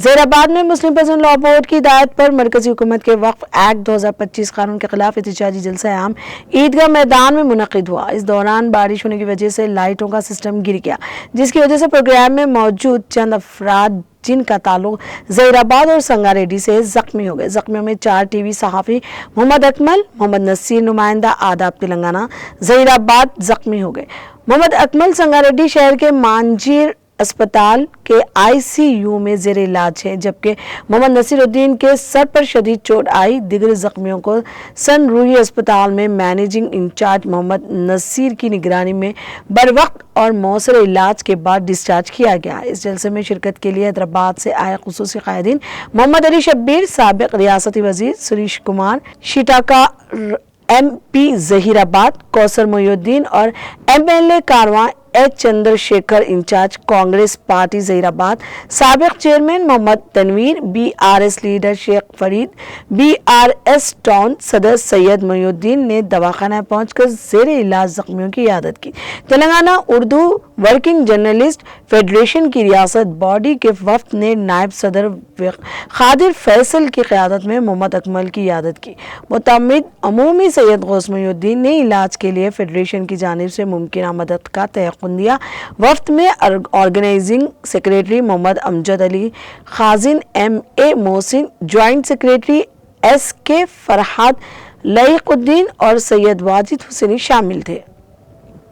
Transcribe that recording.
زیر آباد میں مسلم پرسن لا بورڈ کی ہدایت پر مرکزی حکومت کے وقف ایکٹ 2025 قانون کے خلاف احتجاجی جلسہ عام عیدگاہ میدان میں منعقد ہوا۔ اس دوران بارش ہونے کی وجہ سے لائٹوں کا سسٹم گر گیا، جس کی وجہ سے پروگرام میں موجود چند افراد جن کا تعلق زہیر آباد اور سنگاریڈی سے زخمی ہو گئے۔ زخمیوں میں 4 ٹی وی صحافی محمد اکمل، محمد نصیر نمائندہ آداب تلنگانہ زہیر آباد زخمی ہو گئے۔ محمد اکمل سنگاریڈی شہر کے مانجیر اسپتال کے ICU میں زیر علاج ہے، جبکہ محمد نصیر الدین کے سر پر شدید چوٹ آئی۔ دیگر زخمیوں کو سن روحی اسپتال میں مینیجنگ انچارج محمد نصیر کی نگرانی میں بروقت اور مؤثر علاج کے بعد ڈسچارج کیا گیا۔ اس جلسے میں شرکت کے لیے حیدرآباد سے آئے خصوصی قائدین محمد علی شبیر، سابق ریاستی وزیر سریش کمار شیٹاکا، MP ظہیر آباد کوثر محی الدین اور MLA Karwan Chandra Shekhar, incharge Congress party Zaheerabad, سابق chairman Mohammed Tanveer, BRS leader Sheikh Farid, BRS town صدر سید محی الدین نے دواخانہ پہنچ کر زیر علاج زخمیوں کی عیادت کی۔ Telangana Urdu working journalist federation کی ریاست باڈی کے وفد نے نائب صدر قادر فیصل کی قیادت میں محمد اکمل کی عیادت کی۔ معتمد عمومی سید غوث محی الدین نے علاج کے لیے فیڈریشن کی جانب سے ممکنہ مدد کا تیقن دیا۔ وفد میں آرگنائزنگ سیکریٹری محمد امجد علی خازن، MA محسن، جوائنٹ سیکریٹری SK فرحات، لائق الدین اور سید واجد حسینی شامل تھے۔